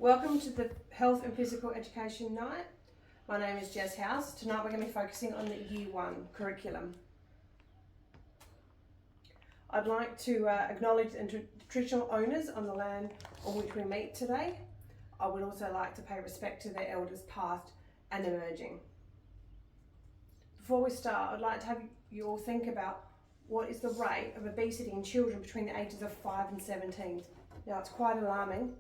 Welcome to the Health and Physical Education Night. My name is Jess House. Tonight we're going to be focusing on the Year 1 curriculum. I'd like to acknowledge the traditional owners on the land on which we meet today. I would also like to pay respect to their elders past and emerging. Before we start, I'd like to have you all think about what is the rate of obesity in children between the ages of 5 and 17. Now, it's quite alarming.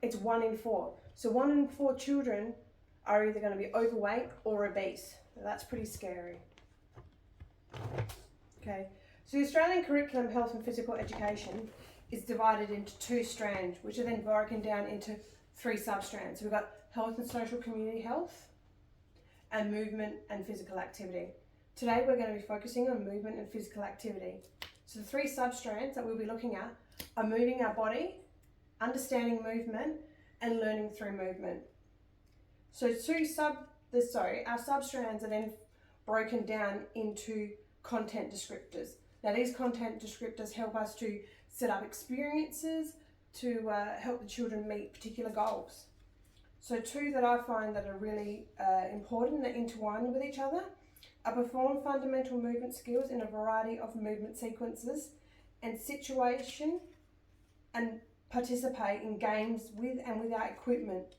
It's 1 in 4. So 1 in 4 children are either going to be overweight or obese. Now, that's pretty scary. Okay, so the Australian Curriculum Health and Physical Education is divided into 2 strands, which are then broken down into 3 sub-strands. So we've got health and social community health and movement and physical activity. Today we're going to be focusing on movement and physical activity. So the 3 sub-strands that we'll be looking at are moving our body, understanding movement, and learning through movement. So our sub-strands are then broken down into content descriptors. Now these content descriptors help us to set up experiences to help the children meet particular goals. So 2 that I find that are really important, that intertwine with each other, are perform fundamental movement skills in a variety of movement sequences and situation, and participate in games with and without equipment.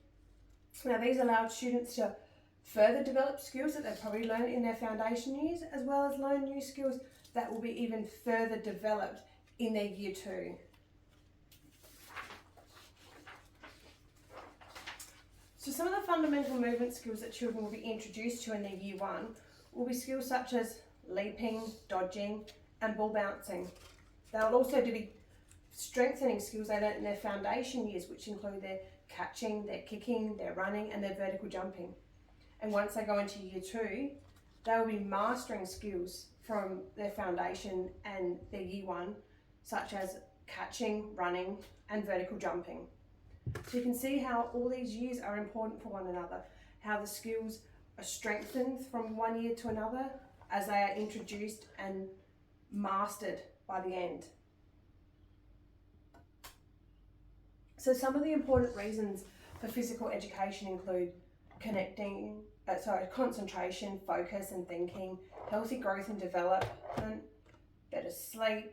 Now these allow students to further develop skills that they've probably learned in their foundation years, as well as learn new skills that will be even further developed in their Year 2. So some of the fundamental movement skills that children will be introduced to in their Year 1 will be skills such as leaping, dodging, and ball bouncing. They'll also be strengthening skills they learnt in their foundation years, which include their catching, their kicking, their running, and their vertical jumping. And once they go into Year 2, they will be mastering skills from their foundation and their Year 1, such as catching, running, and vertical jumping. So you can see how all these years are important for one another, how the skills are strengthened from one year to another as they are introduced and mastered by the end. So some of the important reasons for physical education include concentration, focus and thinking, healthy growth and development, better sleep,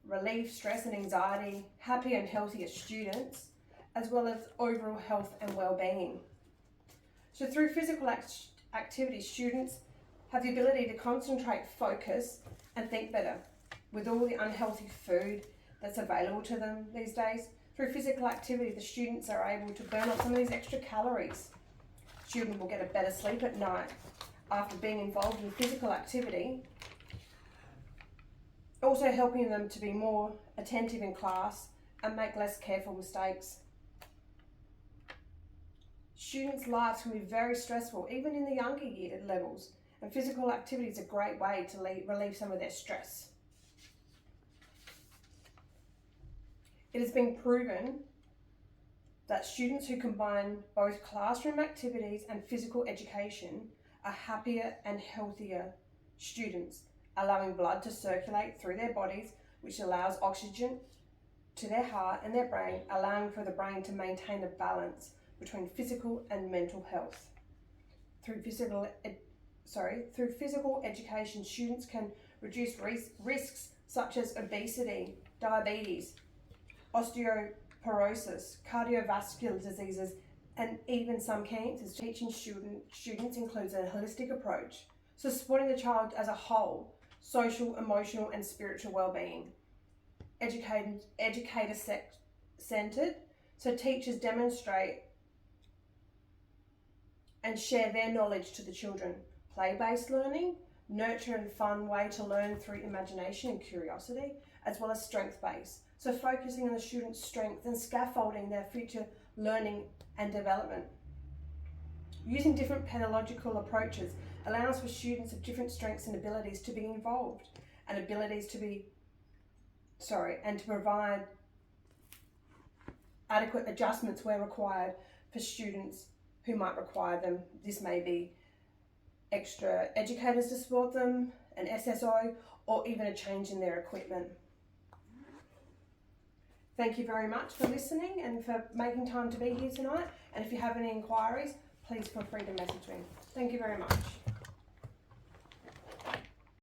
relief stress and anxiety, happier and healthier students, as well as overall health and well-being. So through physical activity, students have the ability to concentrate, focus and think better. With all the unhealthy food that's available to them these days, through physical activity, the students are able to burn off some of these extra calories. Students will get a better sleep at night after being involved in physical activity, also helping them to be more attentive in class and make less careful mistakes. Students' lives can be very stressful, even in the younger year levels, and physical activity is a great way to relieve some of their stress. It has been proven that students who combine both classroom activities and physical education are happier and healthier students, allowing blood to circulate through their bodies, which allows oxygen to their heart and their brain, allowing for the brain to maintain a balance between physical and mental health. Through physical education, students can reduce risks such as obesity, diabetes, osteoporosis, cardiovascular diseases, and even some cancers. Teaching students includes a holistic approach, so supporting the child as a whole, social, emotional, and spiritual well-being. Educator-centered, so teachers demonstrate and share their knowledge to the children. Play-based learning, nurture and fun way to learn through imagination and curiosity, as well as strength-based, so focusing on the student's strengths and scaffolding their future learning and development. Using different pedagogical approaches allows for students of different strengths and abilities to be involved, and to provide adequate adjustments where required for students who might require them. This may be extra educators to support them, an SSO, or even a change in their equipment. Thank you very much for listening and for making time to be here tonight. And if you have any inquiries, please feel free to message me. Thank you very much.